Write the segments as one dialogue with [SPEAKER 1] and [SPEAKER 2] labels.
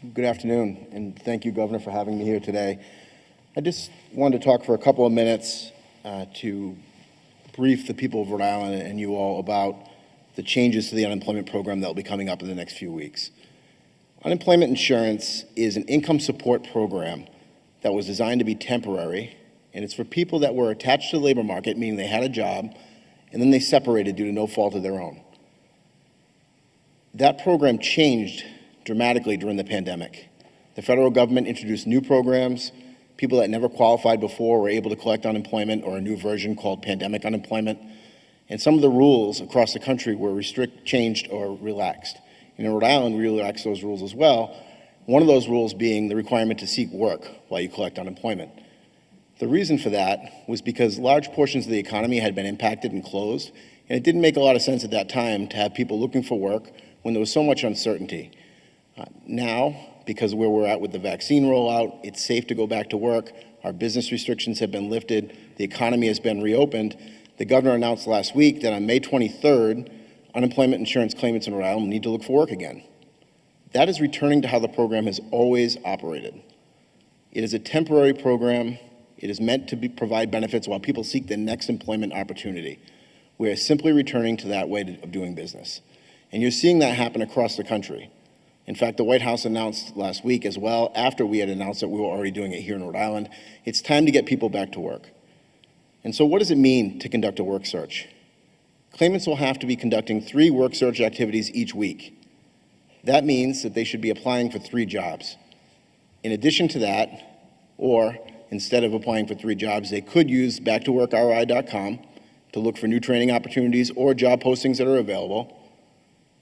[SPEAKER 1] Good afternoon, and thank you, Governor, for having me here today. I just wanted to talk for a couple of minutes to brief the people of Rhode Island and you all about the changes to the unemployment program that will be coming up in the next few weeks. Unemployment insurance is an income support program that was designed to be temporary, and it's for people that were attached to the labor market, meaning they had a job, and then they separated due to no fault of their own. That program changed dramatically during the pandemic. The federal government introduced new programs. People that never qualified before were able to collect unemployment, or a new version called pandemic unemployment. And some of the rules across the country were changed or relaxed. And in Rhode Island, we relaxed those rules as well. One of those rules being the requirement to seek work while you collect unemployment. The reason for that was because large portions of the economy had been impacted and closed, and it didn't make a lot of sense at that time to have people looking for work when there was so much uncertainty. Now, because of where we're at with the vaccine rollout, it's safe to go back to work. Our business restrictions have been lifted. The economy has been reopened. The governor announced last week that on May 23rd, unemployment insurance claimants in Rhode Island need to look for work again. That is returning to how the program has always operated. It is a temporary program. It is meant to provide benefits while people seek the next employment opportunity. We are simply returning to that way of doing business. And you're seeing that happen across the country. In fact, the White House announced last week as well, after we had announced that we were already doing it here in Rhode Island, it's time to get people back to work. And so what does it mean to conduct a work search? Claimants will have to be conducting 3 work search activities each week. That means that they should be applying for 3 jobs. In addition to that, or instead of applying for 3 jobs, they could use backtoworkri.com to look for new training opportunities or job postings that are available.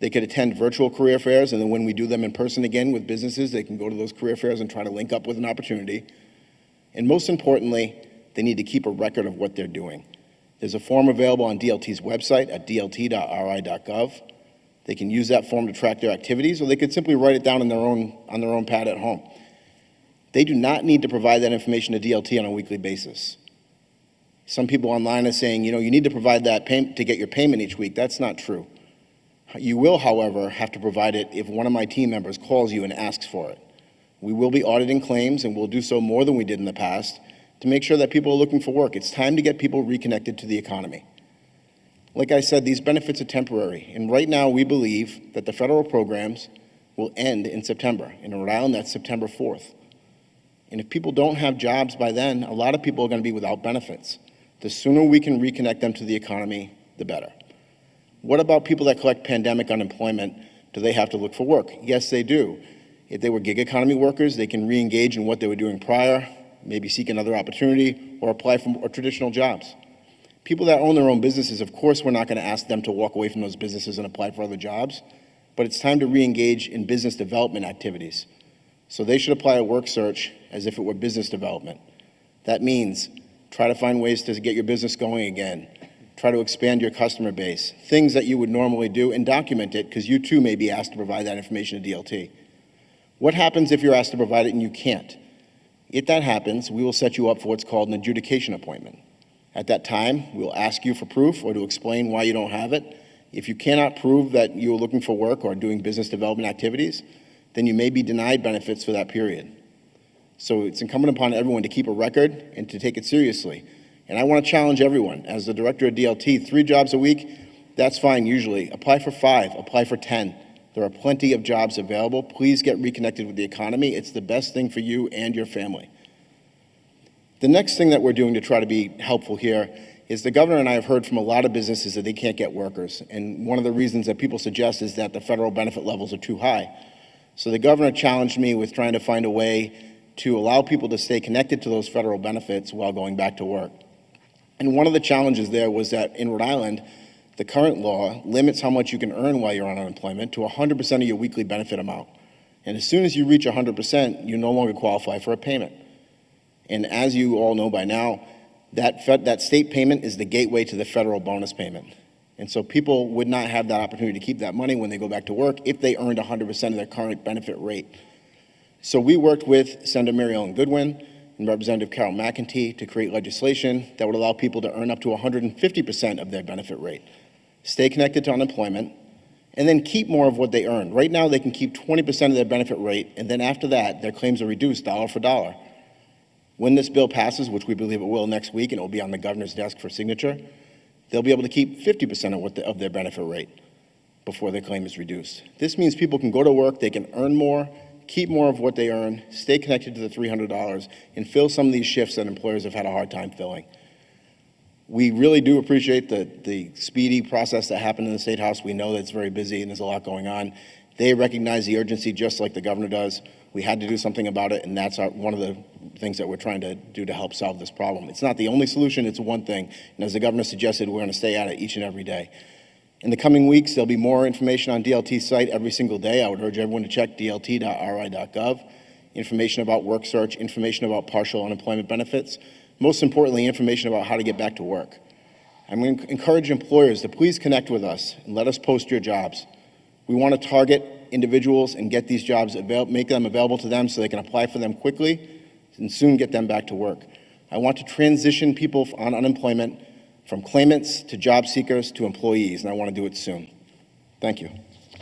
[SPEAKER 1] They could attend virtual career fairs, and then when we do them in person again with businesses, they can go to those career fairs and try to link up with an opportunity. And most importantly, they need to keep a record of what they're doing. There's a form available on DLT's website at dlt.ri.gov. They can use that form to track their activities, or they could simply write it down on their own pad at home. They do not need to provide that information to DLT on a weekly basis. Some people online are saying, you need to provide that to get your payment each week. That's not true. You will, however, have to provide it if one of my team members calls you and asks for it. We will be auditing claims, and we'll do so more than we did in the past to make sure that people are looking for work. It's time to get people reconnected to the economy. Like I said, these benefits are temporary, and right now we believe that the federal programs will end in September. In Rhode Island, that's September 4th. And if people don't have jobs by then, a lot of people are going to be without benefits. The sooner we can reconnect them to the economy, the better. What about people that collect pandemic unemployment? Do they have to look for work? Yes, they do. If they were gig economy workers, they can re-engage in what they were doing prior, maybe seek another opportunity, or apply for traditional jobs. People that own their own businesses, of course, we're not going to ask them to walk away from those businesses and apply for other jobs, but it's time to re-engage in business development activities. So they should apply a work search as if it were business development. That means try to find ways to get your business going again. Try to expand your customer base, things that you would normally do, and document it, because you too may be asked to provide that information to DLT. What happens if you're asked to provide it and you can't? If that happens, we will set you up for what's called an adjudication appointment. At that time, we'll ask you for proof or to explain why you don't have it. If you cannot prove that you're looking for work or doing business development activities, then you may be denied benefits for that period. So it's incumbent upon everyone to keep a record and to take it seriously. And I want to challenge everyone. As the director of DLT, 3 jobs a week, that's fine usually. Apply for 5, apply for 10. There are plenty of jobs available. Please get reconnected with the economy. It's the best thing for you and your family. The next thing that we're doing to try to be helpful here is the governor and I have heard from a lot of businesses that they can't get workers. And one of the reasons that people suggest is that the federal benefit levels are too high. So the governor challenged me with trying to find a way to allow people to stay connected to those federal benefits while going back to work. And one of the challenges there was that in Rhode Island, the current law limits how much you can earn while you're on unemployment to 100% of your weekly benefit amount. And as soon as you reach 100%, you no longer qualify for a payment. And as you all know by now, that state payment is the gateway to the federal bonus payment. And so people would not have that opportunity to keep that money when they go back to work if they earned 100% of their current benefit rate. So we worked with Senator Mary Ellen Goodwin and Representative Carol McEntee to create legislation that would allow people to earn up to 150% of their benefit rate, stay connected to unemployment, and then keep more of what they earn. Right now, they can keep 20% of their benefit rate, and then after that, their claims are reduced dollar for dollar. When this bill passes, which we believe it will next week, and it will be on the governor's desk for signature, they'll be able to keep 50% of their benefit rate before their claim is reduced. This means people can go to work, they can earn more, keep more of what they earn, stay connected to the $300, and fill some of these shifts that employers have had a hard time filling. We really do appreciate the speedy process that happened in the State House. We know that it's very busy and there's a lot going on. They recognize the urgency just like the governor does. We had to do something about it, and that's one of the things that we're trying to do to help solve this problem. It's not the only solution, it's one thing. And as the governor suggested, we're going to stay at it each and every day. In the coming weeks, there'll be more information on DLT's site every single day. I would urge everyone to check dlt.ri.gov. Information about work search, information about partial unemployment benefits, most importantly, information about how to get back to work. I'm going to encourage employers to please connect with us and let us post your jobs. We want to target individuals and get these jobs, make them available to them so they can apply for them quickly and soon get them back to work. I want to transition people on unemployment from claimants to job seekers to employees, and I want to do it soon. Thank you.